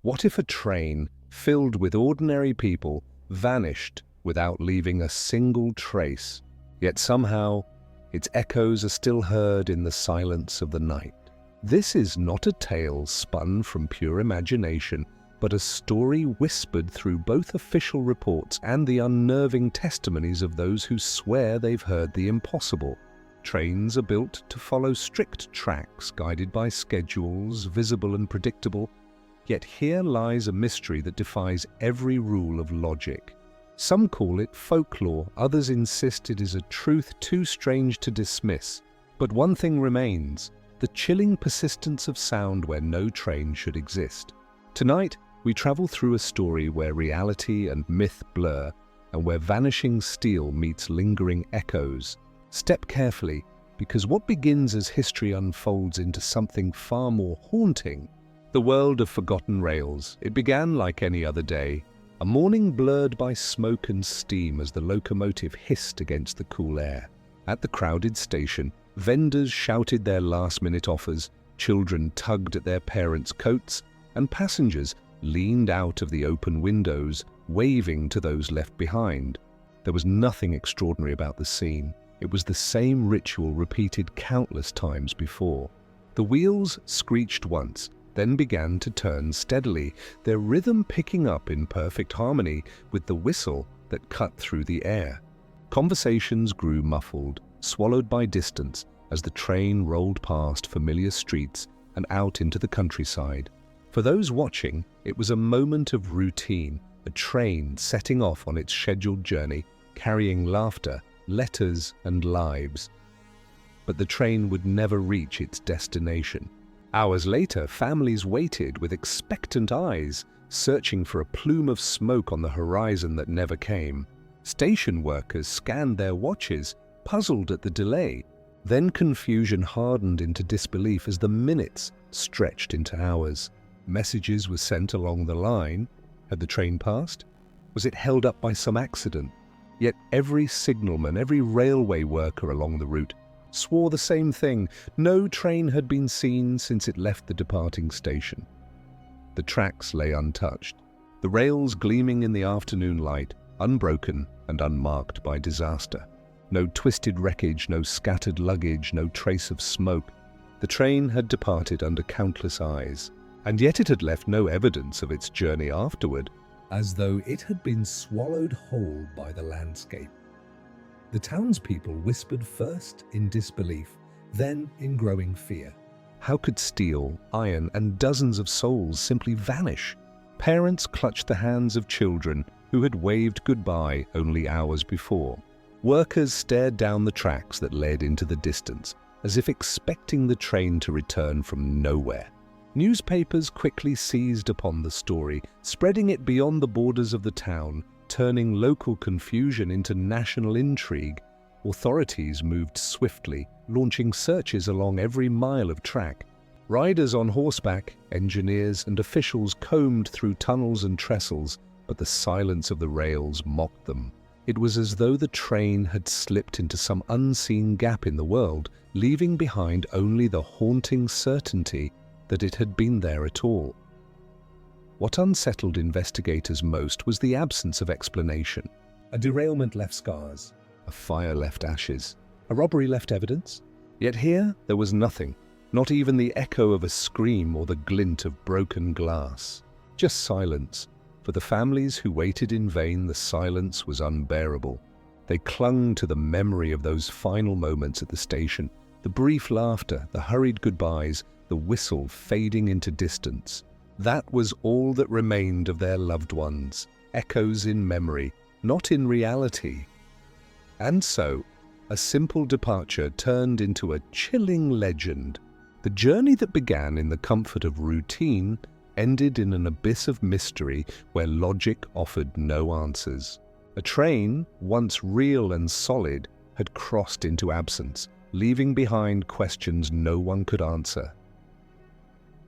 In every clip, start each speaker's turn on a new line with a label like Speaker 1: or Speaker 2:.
Speaker 1: What if a train filled with ordinary people vanished without leaving a single trace, yet somehow its echoes are still heard in the silence of the night? This is not a tale spun from pure imagination, but a story whispered through both official reports and the unnerving testimonies of those who swear they've heard the impossible. Trains are built to follow strict tracks, guided by schedules, visible and predictable. Yet here lies a mystery that defies every rule of logic. Some call it folklore, others insist it is a truth too strange to dismiss. But one thing remains: the chilling persistence of sound where no train should exist. Tonight, we travel through a story where reality and myth blur, and where vanishing steel meets lingering echoes. Step carefully, because what begins as history unfolds into something far more haunting. The world of forgotten rails. It began like any other day, a morning blurred by smoke and steam as the locomotive hissed against the cool air. At the crowded station, vendors shouted their last-minute offers, children tugged at their parents' coats, and passengers leaned out of the open windows, waving to those left behind. There was nothing extraordinary about the scene. It was the same ritual repeated countless times before. The wheels screeched once, then began to turn steadily, their rhythm picking up in perfect harmony with the whistle that cut through the air. Conversations grew muffled, swallowed by distance, as the train rolled past familiar streets and out into the countryside. For those watching, it was a moment of routine, a train setting off on its scheduled journey, carrying laughter, letters, and lives. But the train would never reach its destination. Hours later, families waited with expectant eyes, searching for a plume of smoke on the horizon that never came. Station workers scanned their watches, puzzled at the delay. Then confusion hardened into disbelief as the minutes stretched into hours. Messages were sent along the line. Had the train passed? Was it held up by some accident? Yet every signalman, every railway worker along the route swore the same thing: no train had been seen since it left the departing station. The tracks lay untouched, the rails gleaming in the afternoon light, unbroken and unmarked by disaster. No twisted wreckage, no scattered luggage, no trace of smoke. The train had departed under countless eyes, and yet it had left no evidence of its journey afterward, as though it had been swallowed whole by the landscape. The townspeople whispered first in disbelief, then in growing fear. How could steel, iron, and dozens of souls simply vanish? Parents clutched the hands of children who had waved goodbye only hours before. Workers stared down the tracks that led into the distance, as if expecting the train to return from nowhere. Newspapers quickly seized upon the story, spreading it beyond the borders of the town, turning local confusion into national intrigue. Authorities moved swiftly, launching searches along every mile of track. Riders on horseback, engineers, and officials combed through tunnels and trestles, but the silence of the rails mocked them. It was as though the train had slipped into some unseen gap in the world, leaving behind only the haunting certainty that it had been there at all. What unsettled investigators most was the absence of explanation. A derailment left scars, a fire left ashes, a robbery left evidence. Yet here there was nothing, not even the echo of a scream or the glint of broken glass. Just silence. For the families who waited in vain, the silence was unbearable. They clung to the memory of those final moments at the station, the brief laughter, the hurried goodbyes, the whistle fading into distance. That was all that remained of their loved ones, echoes in memory, not in reality. And so, a simple departure turned into a chilling legend. The journey that began in the comfort of routine ended in an abyss of mystery where logic offered no answers. A train, once real and solid, had crossed into absence, leaving behind questions no one could answer.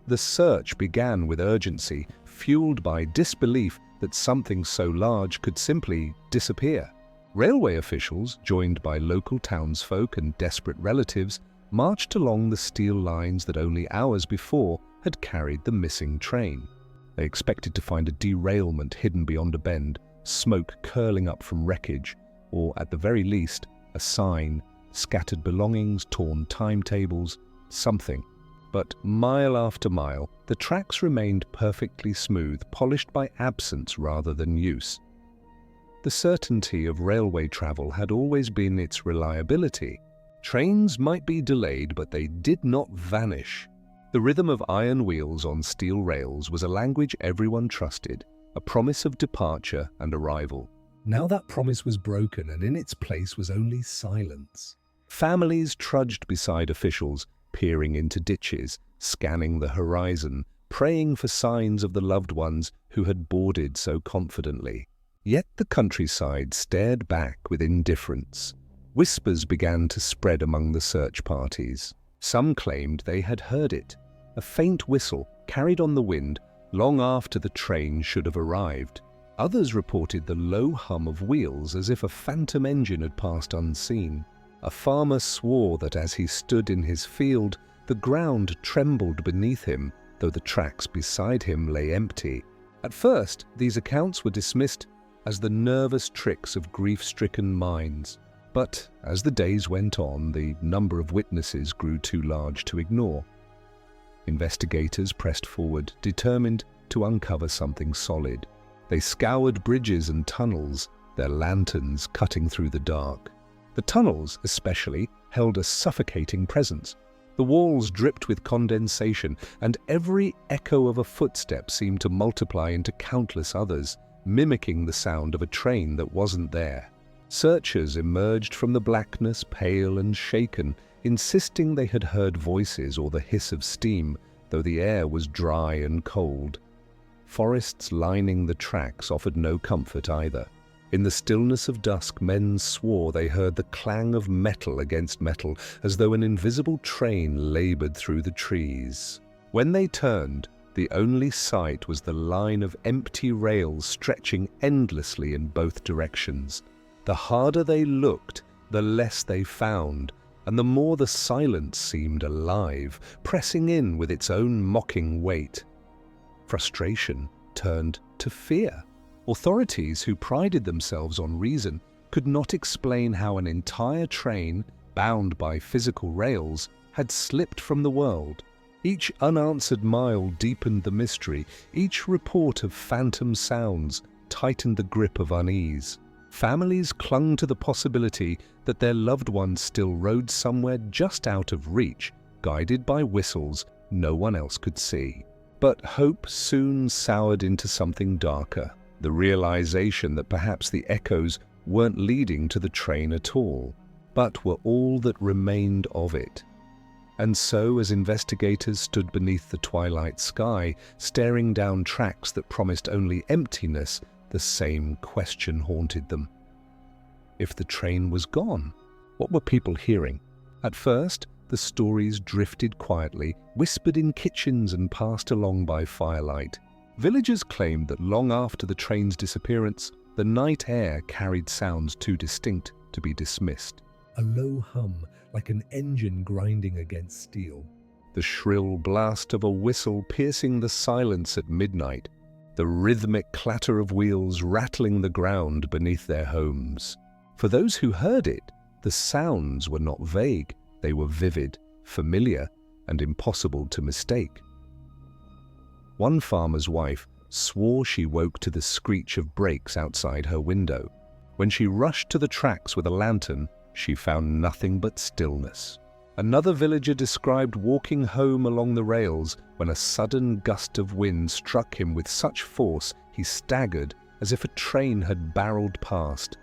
Speaker 1: The search began with urgency, fueled by disbelief that something so large could simply disappear. Railway officials, joined by local townsfolk and desperate relatives, marched along the steel lines that only hours before had carried the missing train. They expected to find a derailment hidden beyond a bend, smoke curling up from wreckage, or at the very least, a sign, scattered belongings, torn timetables, something. But mile after mile, the tracks remained perfectly smooth, polished by absence rather than use. The certainty of railway travel had always been its reliability. Trains might be delayed, but they did not vanish. The rhythm of iron wheels on steel rails was a language everyone trusted, a promise of departure and arrival. Now that promise was broken, and in its place was only silence. Families trudged beside officials, peering into ditches, scanning the horizon, praying for signs of the loved ones who had boarded so confidently. Yet the countryside stared back with indifference. Whispers began to spread among the search parties. Some claimed they had heard it, a faint whistle carried on the wind long after the train should have arrived. Others reported the low hum of wheels as if a phantom engine had passed unseen. A farmer swore that as he stood in his field, the ground trembled beneath him, though the tracks beside him lay empty. At first, these accounts were dismissed as the nervous tricks of grief-stricken minds. But as the days went on, the number of witnesses grew too large to ignore. Investigators pressed forward, determined to uncover something solid. They scoured bridges and tunnels, their lanterns cutting through the dark. The tunnels, especially, held a suffocating presence. The walls dripped with condensation, and every echo of a footstep seemed to multiply into countless others, mimicking the sound of a train that wasn't there. Searchers emerged from the blackness, pale and shaken, insisting they had heard voices or the hiss of steam, though the air was dry and cold. Forests lining the tracks offered no comfort either. In the stillness of dusk, men swore they heard the clang of metal against metal, as though an invisible train labored through the trees. When they turned, the only sight was the line of empty rails stretching endlessly in both directions. The harder they looked, the less they found, and the more the silence seemed alive, pressing in with its own mocking weight. Frustration turned to fear. Authorities who prided themselves on reason could not explain how an entire train, bound by physical rails, had slipped from the world. Each unanswered mile deepened the mystery. Each report of phantom sounds tightened the grip of unease. Families clung to the possibility that their loved ones still rode somewhere just out of reach, guided by whistles no one else could see. But hope soon soured into something darker, the realization that perhaps the echoes weren't leading to the train at all, but were all that remained of it. And so, as investigators stood beneath the twilight sky, staring down tracks that promised only emptiness, the same question haunted them. If the train was gone, what were people hearing? At first, the stories drifted quietly, whispered in kitchens and passed along by firelight. Villagers claimed that long after the train's disappearance, the night air carried sounds too distinct to be dismissed. A low hum, like an engine grinding against steel. The shrill blast of a whistle piercing the silence at midnight. The rhythmic clatter of wheels rattling the ground beneath their homes. For those who heard it, the sounds were not vague. They were vivid, familiar, and impossible to mistake. One farmer's wife swore she woke to the screech of brakes outside her window. When she rushed to the tracks with a lantern, she found nothing but stillness. Another villager described walking home along the rails when a sudden gust of wind struck him with such force he staggered as if a train had barreled past.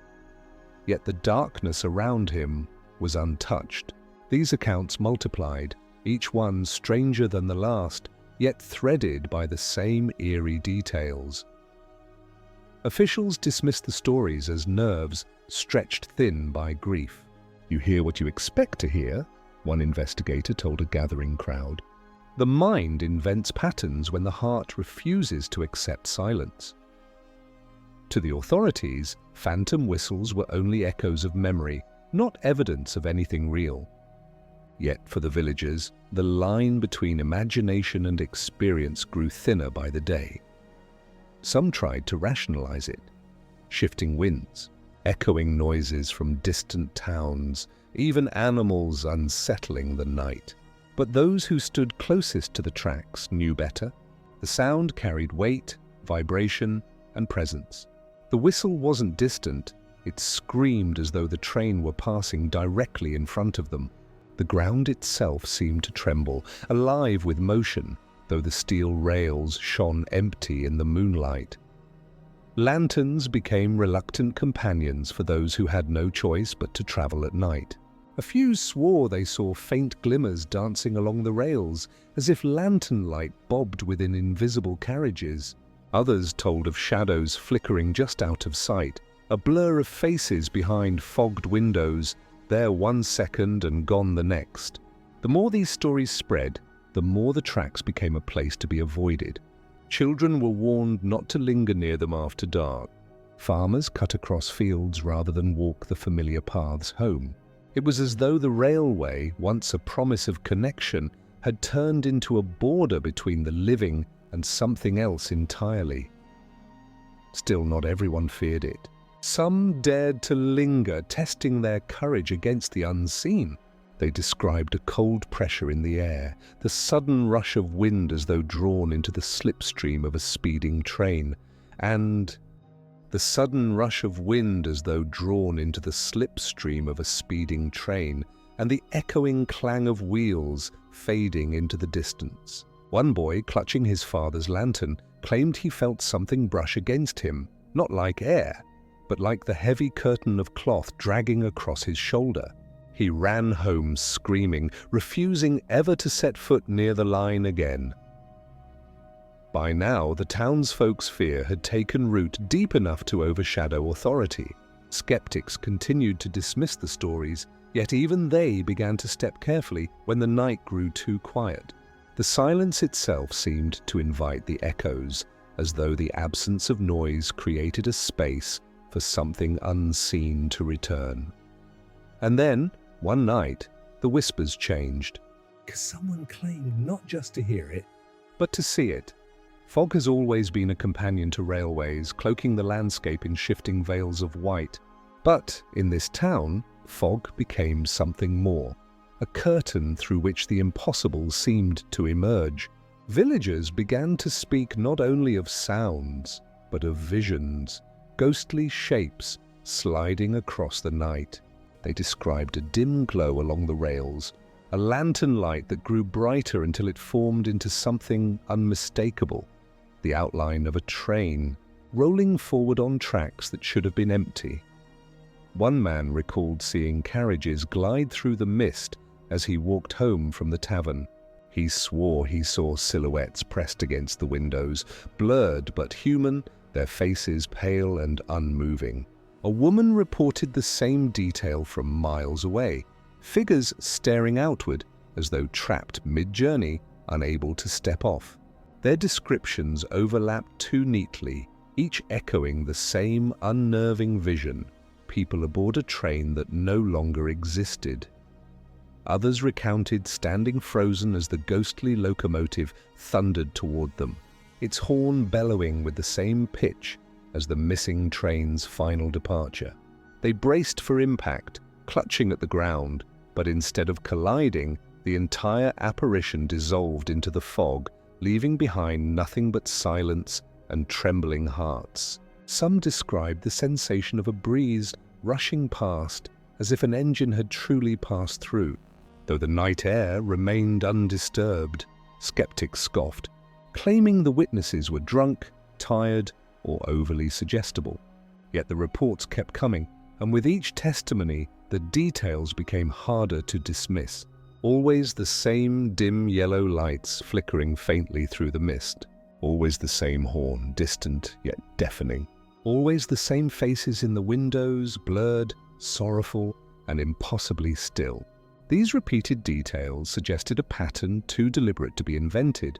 Speaker 1: Yet the darkness around him was untouched. These accounts multiplied, each one stranger than the last, yet threaded by the same eerie details. Officials dismissed the stories as nerves stretched thin by grief. "You hear what you expect to hear," one investigator told a gathering crowd. "The mind invents patterns when the heart refuses to accept silence." To the authorities, phantom whistles were only echoes of memory, not evidence of anything real. Yet for the villagers, the line between imagination and experience grew thinner by the day. Some tried to rationalize it. Shifting winds, echoing noises from distant towns, even animals unsettling the night. But those who stood closest to the tracks knew better. The sound carried weight, vibration, and presence. The whistle wasn't distant, it screamed as though the train were passing directly in front of them. The ground itself seemed to tremble, alive with motion, though the steel rails shone empty in the moonlight. Lanterns became reluctant companions for those who had no choice but to travel at night. A few swore they saw faint glimmers dancing along the rails, as if lantern light bobbed within invisible carriages. Others told of shadows flickering just out of sight, a blur of faces behind fogged windows, there 1 second and gone the next. The more these stories spread, the more the tracks became a place to be avoided. Children were warned not to linger near them after dark. Farmers cut across fields rather than walk the familiar paths home. It was as though the railway, once a promise of connection, had turned into a border between the living and something else entirely. Still, not everyone feared it. Some dared to linger, testing their courage against the unseen. They described a cold pressure in the air, the sudden rush of wind as though drawn into the slipstream of a speeding train, and the echoing clang of wheels fading into the distance. One boy, clutching his father's lantern, claimed he felt something brush against him, not like air, but like the heavy curtain of cloth dragging across his shoulder. He ran home screaming, refusing ever to set foot near the line again. By now, the townsfolk's fear had taken root deep enough to overshadow authority. Skeptics continued to dismiss the stories, yet even they began to step carefully when the night grew too quiet. The silence itself seemed to invite the echoes, as though the absence of noise created a space for something unseen to return. And then, one night, the whispers changed, because someone claimed not just to hear it, but to see it. Fog has always been a companion to railways, cloaking the landscape in shifting veils of white. But in this town, fog became something more, a curtain through which the impossible seemed to emerge. Villagers began to speak not only of sounds, but of visions, ghostly shapes sliding across the night. They described a dim glow along the rails, a lantern light that grew brighter until it formed into something unmistakable, the outline of a train rolling forward on tracks that should have been empty. One man recalled seeing carriages glide through the mist as he walked home from the tavern. He swore he saw silhouettes pressed against the windows, blurred but human, their faces pale and unmoving. A woman reported the same detail from miles away, figures staring outward as though trapped mid-journey, unable to step off. Their descriptions overlapped too neatly, each echoing the same unnerving vision: people aboard a train that no longer existed. Others recounted standing frozen as the ghostly locomotive thundered toward them, its horn bellowing with the same pitch as the missing train's final departure. They braced for impact, clutching at the ground, but instead of colliding, the entire apparition dissolved into the fog, leaving behind nothing but silence and trembling hearts. Some described the sensation of a breeze rushing past, as if an engine had truly passed through. Though the night air remained undisturbed, skeptics scoffed, claiming the witnesses were drunk, tired, or overly suggestible. Yet the reports kept coming, and with each testimony, the details became harder to dismiss. Always the same dim yellow lights flickering faintly through the mist. Always the same horn, distant yet deafening. Always the same faces in the windows, blurred, sorrowful, and impossibly still. These repeated details suggested a pattern too deliberate to be invented.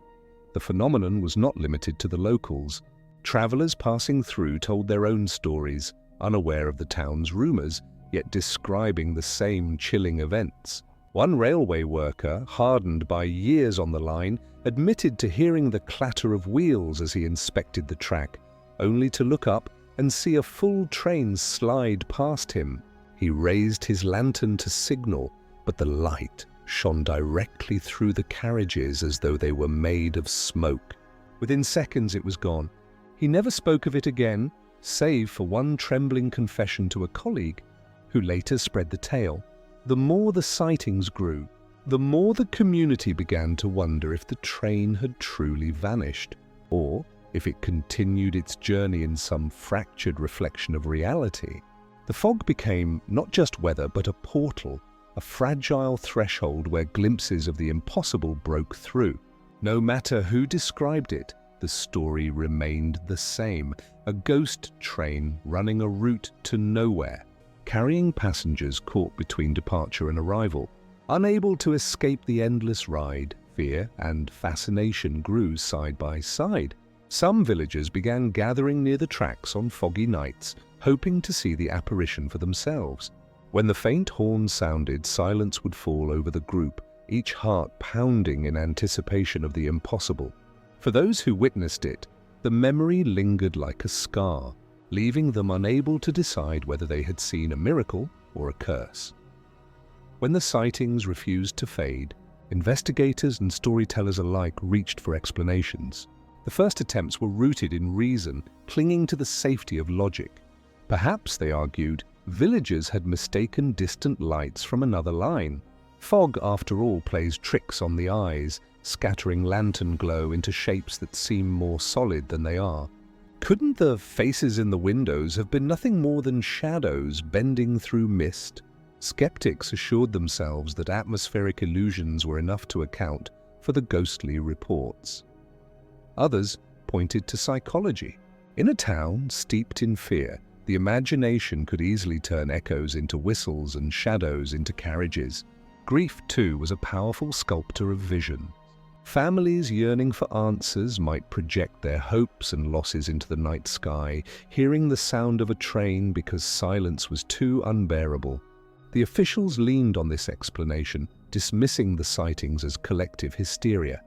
Speaker 1: The phenomenon was not limited to the locals. Travelers passing through told their own stories, unaware of the town's rumors, yet describing the same chilling events. One railway worker, hardened by years on the line, admitted to hearing the clatter of wheels as he inspected the track, only to look up and see a full train slide past him. He raised his lantern to signal, but the light shone directly through the carriages as though they were made of smoke. Within seconds it was gone. He never spoke of it again, save for one trembling confession to a colleague, who later spread the tale. The more the sightings grew, the more the community began to wonder if the train had truly vanished, or if it continued its journey in some fractured reflection of reality. The fog became not just weather, but a portal, a fragile threshold where glimpses of the impossible broke through. No matter who described it, the story remained the same: a ghost train running a route to nowhere, carrying passengers caught between departure and arrival. Unable to escape the endless ride, fear and fascination grew side by side. Some villagers began gathering near the tracks on foggy nights, hoping to see the apparition for themselves. When the faint horn sounded, silence would fall over the group, each heart pounding in anticipation of the impossible. For those who witnessed it, the memory lingered like a scar, leaving them unable to decide whether they had seen a miracle or a curse. When the sightings refused to fade, investigators and storytellers alike reached for explanations. The first attempts were rooted in reason, clinging to the safety of logic. Perhaps, they argued, villagers had mistaken distant lights from another line. Fog, after all, plays tricks on the eyes, scattering lantern glow into shapes that seem more solid than they are. Couldn't the faces in the windows have been nothing more than shadows bending through mist? Skeptics assured themselves that atmospheric illusions were enough to account for the ghostly reports. Others pointed to psychology. In a town steeped in fear, the imagination could easily turn echoes into whistles and shadows into carriages. Grief, too, was a powerful sculptor of vision. Families yearning for answers might project their hopes and losses into the night sky, hearing the sound of a train because silence was too unbearable. The officials leaned on this explanation, dismissing the sightings as collective hysteria.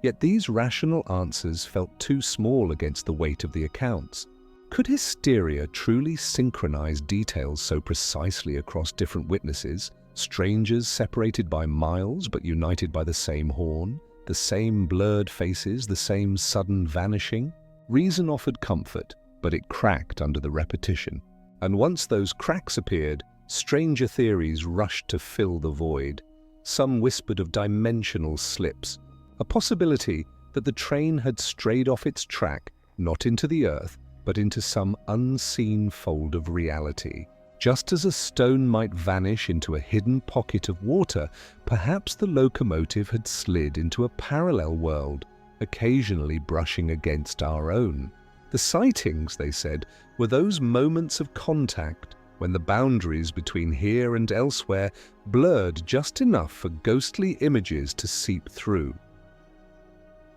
Speaker 1: Yet these rational answers felt too small against the weight of the accounts. Could hysteria truly synchronize details so precisely across different witnesses, strangers separated by miles but united by the same horn, the same blurred faces, the same sudden vanishing? Reason offered comfort, but it cracked under the repetition. And once those cracks appeared, stranger theories rushed to fill the void. Some whispered of dimensional slips, a possibility that the train had strayed off its track, not into the earth, but into some unseen fold of reality. Just as a stone might vanish into a hidden pocket of water, perhaps the locomotive had slid into a parallel world, occasionally brushing against our own. The sightings, they said, were those moments of contact when the boundaries between here and elsewhere blurred just enough for ghostly images to seep through.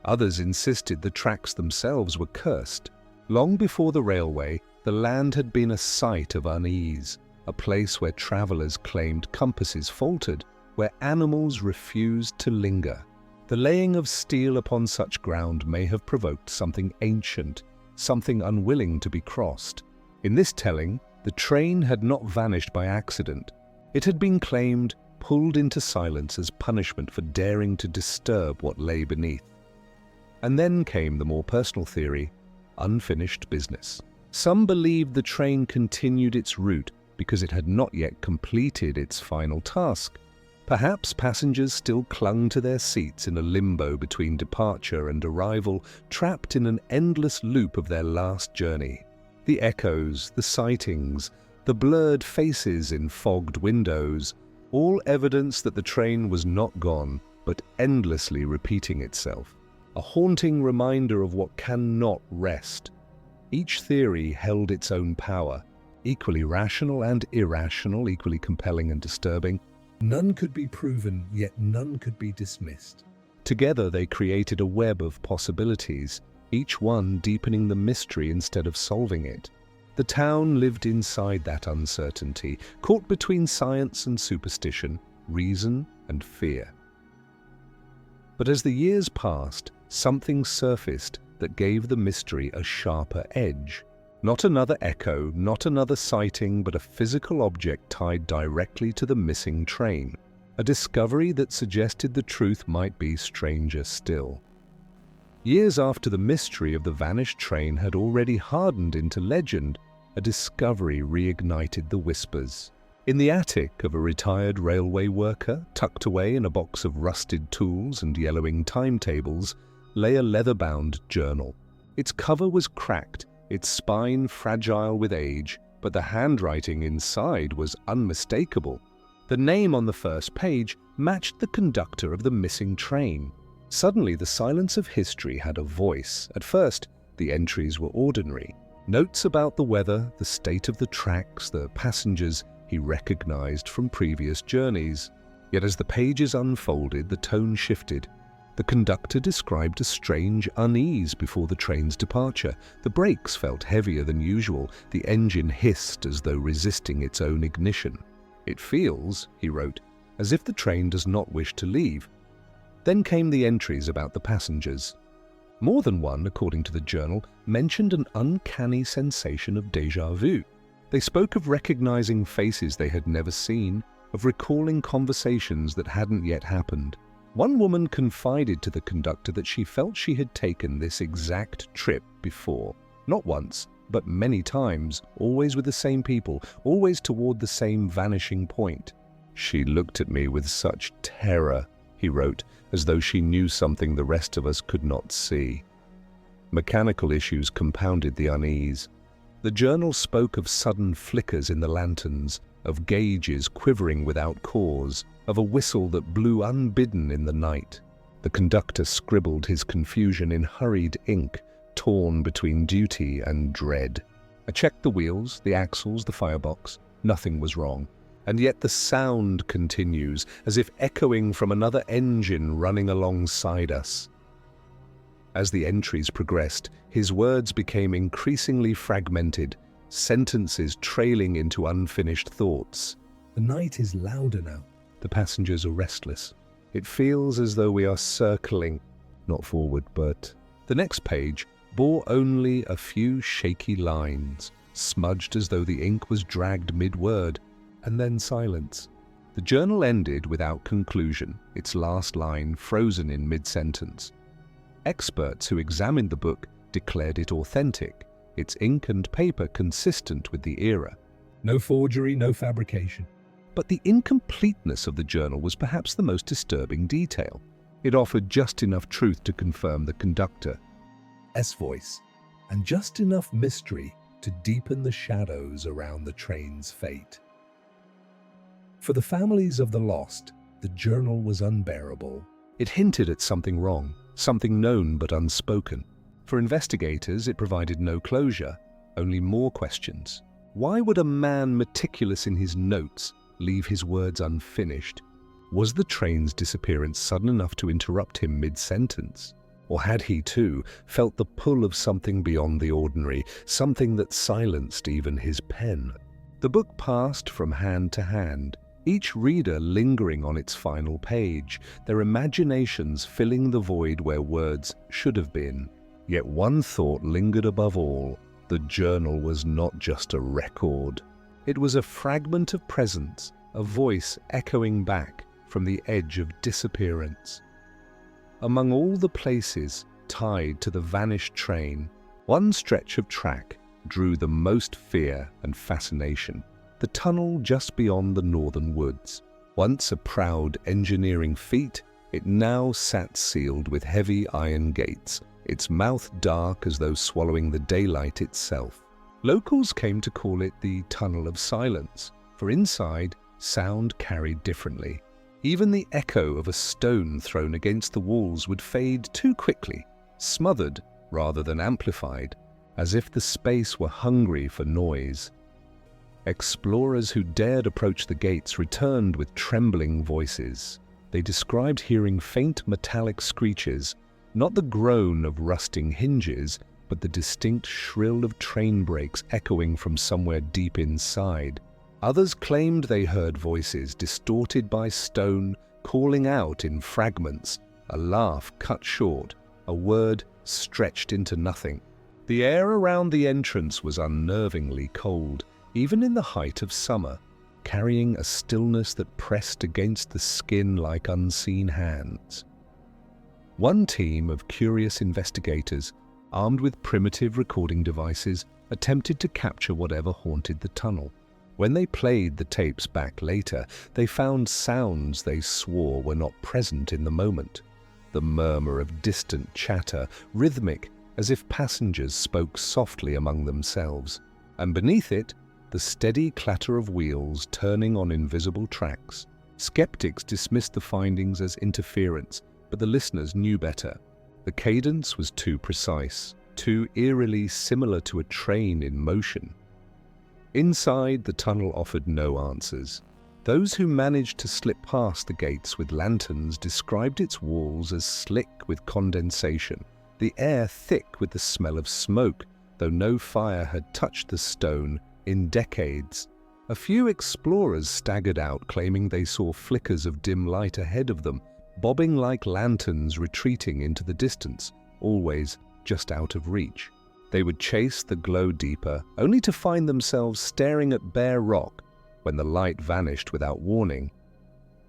Speaker 1: Others insisted the tracks themselves were cursed. Long before the railway, the land had been a site of unease, a place where travelers claimed compasses faltered, where animals refused to linger. The laying of steel upon such ground may have provoked something ancient, something unwilling to be crossed. In this telling, the train had not vanished by accident. It had been claimed, pulled into silence as punishment for daring to disturb what lay beneath. And then came the more personal theory: unfinished business. Some believed the train continued its route because it had not yet completed its final task. Perhaps passengers still clung to their seats in a limbo between departure and arrival, trapped in an endless loop of their last journey. The echoes, the sightings, the blurred faces in fogged windows, all evidence that the train was not gone, but endlessly repeating itself. A haunting reminder of what cannot rest. Each theory held its own power, equally rational and irrational, equally compelling and disturbing. None could be proven, yet none could be dismissed. Together they created a web of possibilities, each one deepening the mystery instead of solving it. The town lived inside that uncertainty, caught between science and superstition, reason and fear. But as the years passed, something surfaced that gave the mystery a sharper edge. Not another echo, not another sighting, but a physical object tied directly to the missing train. A discovery that suggested the truth might be stranger still. Years after the mystery of the vanished train had already hardened into legend, a discovery reignited the whispers. In the attic of a retired railway worker, tucked away in a box of rusted tools and yellowing timetables, lay a leather-bound journal. Its cover was cracked, its spine fragile with age, but the handwriting inside was unmistakable. The name on the first page matched the conductor of the missing train. Suddenly, the silence of history had a voice. At first, the entries were ordinary. Notes about the weather, the state of the tracks, the passengers he recognized from previous journeys. Yet as the pages unfolded, the tone shifted. The conductor described a strange unease before the train's departure. The brakes felt heavier than usual. The engine hissed as though resisting its own ignition. "It feels," he wrote, "as if the train does not wish to leave." Then came the entries about the passengers. More than one, according to the journal, mentioned an uncanny sensation of déjà vu. They spoke of recognizing faces they had never seen, of recalling conversations that hadn't yet happened. One woman confided to the conductor that she felt she had taken this exact trip before. Not once, but many times, always with the same people, always toward the same vanishing point. "She looked at me with such terror," he wrote, "as though she knew something the rest of us could not see." Mechanical issues compounded the unease. The journal spoke of sudden flickers in the lanterns, of gauges quivering without cause, of a whistle that blew unbidden in the night. The conductor scribbled his confusion in hurried ink, torn between duty and dread. I checked the wheels, the axles, the firebox. Nothing was wrong. And yet the sound continues, as if echoing from another engine running alongside us. As the entries progressed, his words became increasingly fragmented, sentences trailing into unfinished thoughts. "The night is louder now. The passengers are restless. It feels as though we are circling, not forward, but..." The next page bore only a few shaky lines, smudged as though the ink was dragged mid-word, and then silence. The journal ended without conclusion, its last line frozen in mid-sentence. Experts who examined the book declared it authentic, its ink and paper consistent with the era. No forgery, no fabrication. But the incompleteness of the journal was perhaps the most disturbing detail. It offered just enough truth to confirm the conductor's voice, and just enough mystery to deepen the shadows around the train's fate. For the families of the lost, the journal was unbearable. It hinted at something wrong, something known but unspoken. For investigators, it provided no closure, only more questions. Why would a man meticulous in his notes leave his words unfinished? Was the train's disappearance sudden enough to interrupt him mid-sentence? Or had he, too, felt the pull of something beyond the ordinary, something that silenced even his pen? The book passed from hand to hand, each reader lingering on its final page, their imaginations filling the void where words should have been. Yet one thought lingered above all. The journal was not just a record. It was a fragment of presence, a voice echoing back from the edge of disappearance. Among all the places tied to the vanished train, one stretch of track drew the most fear and fascination. The tunnel just beyond the northern woods. Once a proud engineering feat, it now sat sealed with heavy iron gates, its mouth dark as though swallowing the daylight itself. Locals came to call it the Tunnel of Silence, for inside, sound carried differently. Even the echo of a stone thrown against the walls would fade too quickly, smothered rather than amplified, as if the space were hungry for noise. Explorers who dared approach the gates returned with trembling voices. They described hearing faint metallic screeches, not the groan of rusting hinges, but the distinct shrill of train brakes echoing from somewhere deep inside. Others claimed they heard voices distorted by stone, calling out in fragments, a laugh cut short, a word stretched into nothing. The air around the entrance was unnervingly cold, even in the height of summer, carrying a stillness that pressed against the skin like unseen hands. One team of curious investigators, armed with primitive recording devices, attempted to capture whatever haunted the tunnel. When they played the tapes back later, they found sounds they swore were not present in the moment. The murmur of distant chatter, rhythmic as if passengers spoke softly among themselves, and beneath it, the steady clatter of wheels turning on invisible tracks. Skeptics dismissed the findings as interference, but the listeners knew better. The cadence was too precise, too eerily similar to a train in motion. Inside, the tunnel offered no answers. Those who managed to slip past the gates with lanterns described its walls as slick with condensation, the air thick with the smell of smoke, though no fire had touched the stone in decades. A few explorers staggered out, claiming they saw flickers of dim light ahead of them, bobbing like lanterns retreating into the distance, always just out of reach. They would chase the glow deeper, only to find themselves staring at bare rock when the light vanished without warning.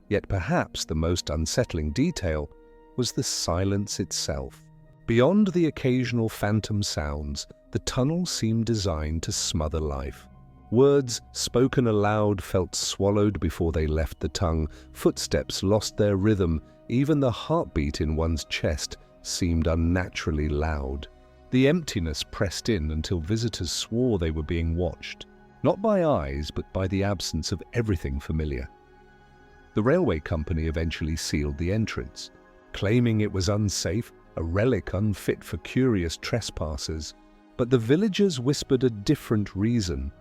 Speaker 1: Yet perhaps the most unsettling detail was the silence itself. Beyond the occasional phantom sounds, the tunnel seemed designed to smother life. Words spoken aloud felt swallowed before they left the tongue, footsteps lost their rhythm, even the heartbeat in one's chest seemed unnaturally loud. The emptiness pressed in until visitors swore they were being watched, not by eyes but by the absence of everything familiar. The railway company eventually sealed the entrance, claiming it was unsafe, a relic unfit for curious trespassers. But the villagers whispered a different reason.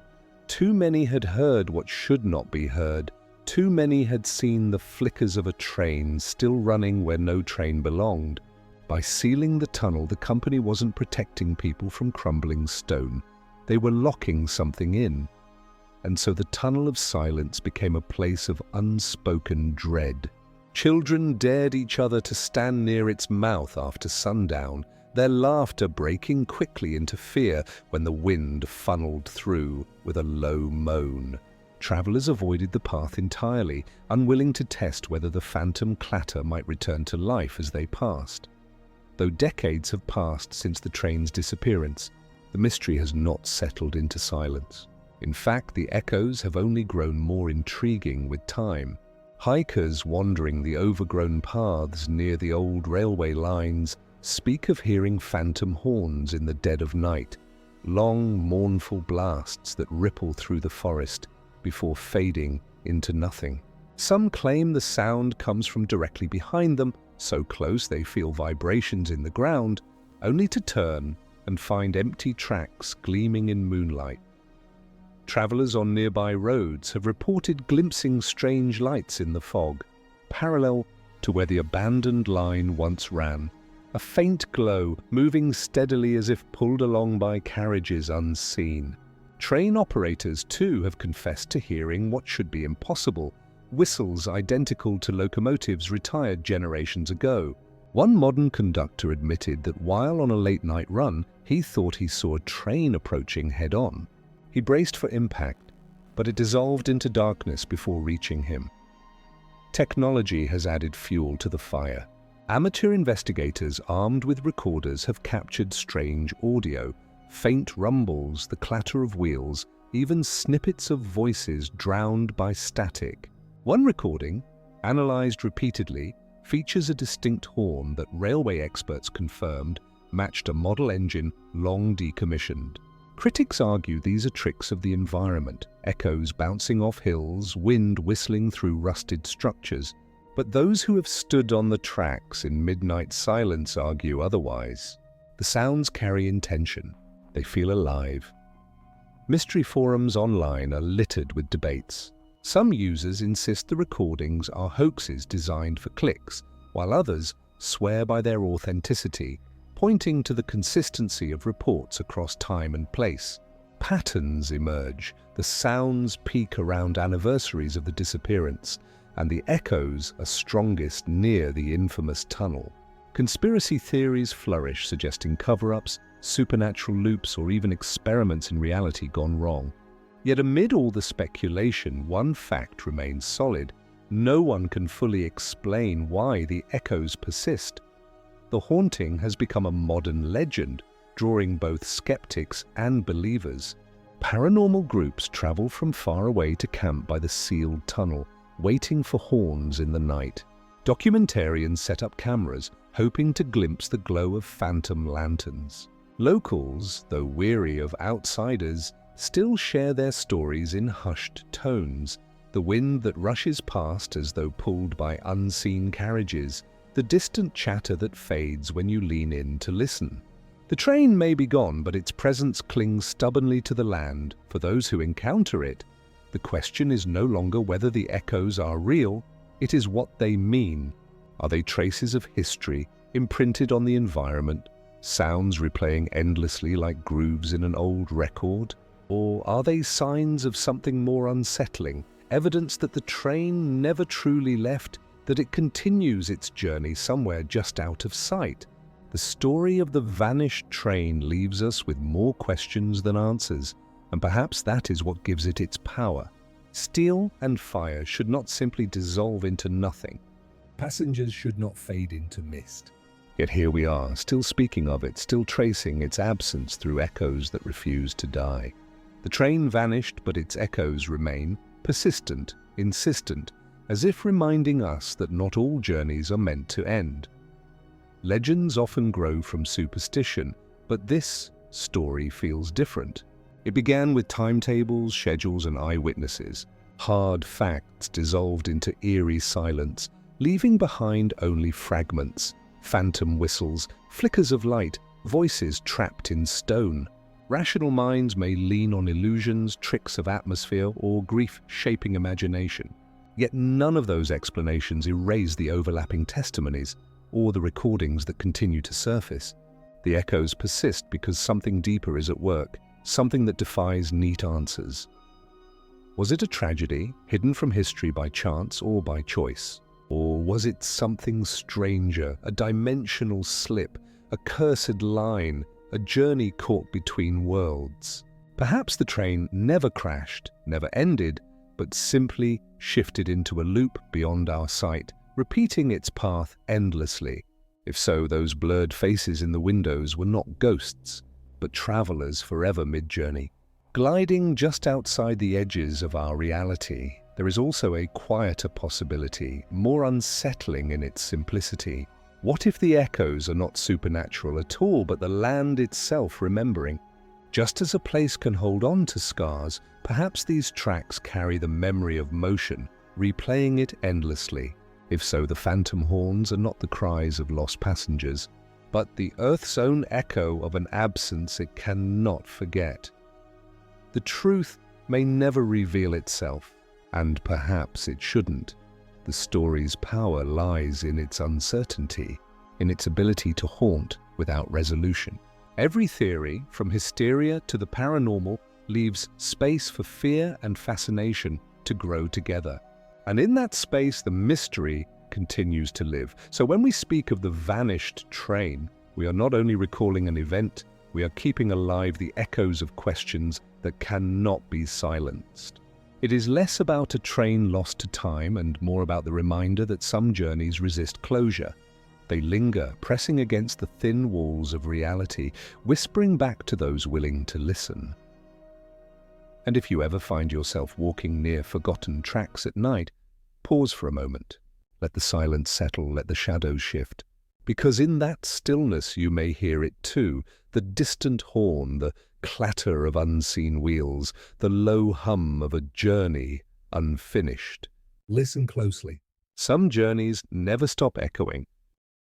Speaker 1: Too many had heard what should not be heard. Too many had seen the flickers of a train still running where no train belonged. By sealing the tunnel, the company wasn't protecting people from crumbling stone. They were locking something in. And so the tunnel of silence became a place of unspoken dread. Children dared each other to stand near its mouth after sundown, their laughter breaking quickly into fear when the wind funneled through with a low moan. Travelers avoided the path entirely, unwilling to test whether the phantom clatter might return to life as they passed. Though decades have passed since the train's disappearance, the mystery has not settled into silence. In fact, the echoes have only grown more intriguing with time. Hikers wandering the overgrown paths near the old railway lines speak of hearing phantom horns in the dead of night, long, mournful blasts that ripple through the forest before fading into nothing. Some claim the sound comes from directly behind them, so close they feel vibrations in the ground, only to turn and find empty tracks gleaming in moonlight. Travelers on nearby roads have reported glimpsing strange lights in the fog, parallel to where the abandoned line once ran, a faint glow moving steadily as if pulled along by carriages unseen. Train operators, too, have confessed to hearing what should be impossible, whistles identical to locomotives retired generations ago. One modern conductor admitted that while on a late-night run, he thought he saw a train approaching head-on. He braced for impact, but it dissolved into darkness before reaching him. Technology has added fuel to the fire. Amateur investigators armed with recorders have captured strange audio, faint rumbles, the clatter of wheels, even snippets of voices drowned by static. One recording, analyzed repeatedly, features a distinct horn that railway experts confirmed matched a model engine long decommissioned. Critics argue these are tricks of the environment, echoes bouncing off hills, wind whistling through rusted structures. But those who have stood on the tracks in midnight silence argue otherwise. The sounds carry intention. They feel alive. Mystery forums online are littered with debates. Some users insist the recordings are hoaxes designed for clicks, while others swear by their authenticity, pointing to the consistency of reports across time and place. Patterns emerge, the sounds peak around anniversaries of the disappearance, and the echoes are strongest near the infamous tunnel. Conspiracy theories flourish, suggesting cover-ups, supernatural loops, or even experiments in reality gone wrong. Yet amid all the speculation, one fact remains solid. No one can fully explain why the echoes persist. The haunting has become a modern legend, drawing both skeptics and believers. Paranormal groups travel from far away to camp by the sealed tunnel, waiting for horns in the night. Documentarians set up cameras, hoping to glimpse the glow of phantom lanterns. Locals, though weary of outsiders, still share their stories in hushed tones. The wind that rushes past as though pulled by unseen carriages, the distant chatter that fades when you lean in to listen. The train may be gone, but its presence clings stubbornly to the land. For those who encounter it, the question is no longer whether the echoes are real, it is what they mean. Are they traces of history imprinted on the environment, sounds replaying endlessly like grooves in an old record? Or are they signs of something more unsettling, evidence that the train never truly left, that it continues its journey somewhere just out of sight? The story of the vanished train leaves us with more questions than answers, and perhaps that is what gives it its power. Steel and fire should not simply dissolve into nothing. Passengers should not fade into mist. Yet here we are, still speaking of it, still tracing its absence through echoes that refuse to die. The train vanished, but its echoes remain, persistent, insistent, as if reminding us that not all journeys are meant to end. Legends often grow from superstition, but this story feels different. It began with timetables, schedules, and eyewitnesses. Hard facts dissolved into eerie silence, leaving behind only fragments, phantom whistles, flickers of light, voices trapped in stone. Rational minds may lean on illusions, tricks of atmosphere, or grief-shaping imagination. Yet none of those explanations erase the overlapping testimonies or the recordings that continue to surface. The echoes persist because something deeper is at work, something that defies neat answers. Was it a tragedy, hidden from history by chance or by choice? Or was it something stranger, a dimensional slip, a cursed line, a journey caught between worlds? Perhaps the train never crashed, never ended, but simply shifted into a loop beyond our sight, repeating its path endlessly. If so, those blurred faces in the windows were not ghosts, but travelers forever mid-journey. Gliding just outside the edges of our reality, there is also a quieter possibility, more unsettling in its simplicity. What if the echoes are not supernatural at all, but the land itself remembering? Just as a place can hold on to scars, perhaps these tracks carry the memory of motion, replaying it endlessly. If so, the phantom horns are not the cries of lost passengers, but the Earth's own echo of an absence it cannot forget. The truth may never reveal itself, and perhaps it shouldn't. The story's power lies in its uncertainty, in its ability to haunt without resolution. Every theory, from hysteria to the paranormal, leaves space for fear and fascination to grow together. And in that space, the mystery continues to live. So when we speak of the vanished train, we are not only recalling an event, we are keeping alive the echoes of questions that cannot be silenced. It is less about a train lost to time and more about the reminder that some journeys resist closure. They linger, pressing against the thin walls of reality, whispering back to those willing to listen. And if you ever find yourself walking near forgotten tracks at night, pause for a moment. Let the silence settle, let the shadows shift. Because in that stillness you may hear it too, the distant horn, the clatter of unseen wheels, the low hum of a journey unfinished. Listen closely. Some journeys never stop echoing,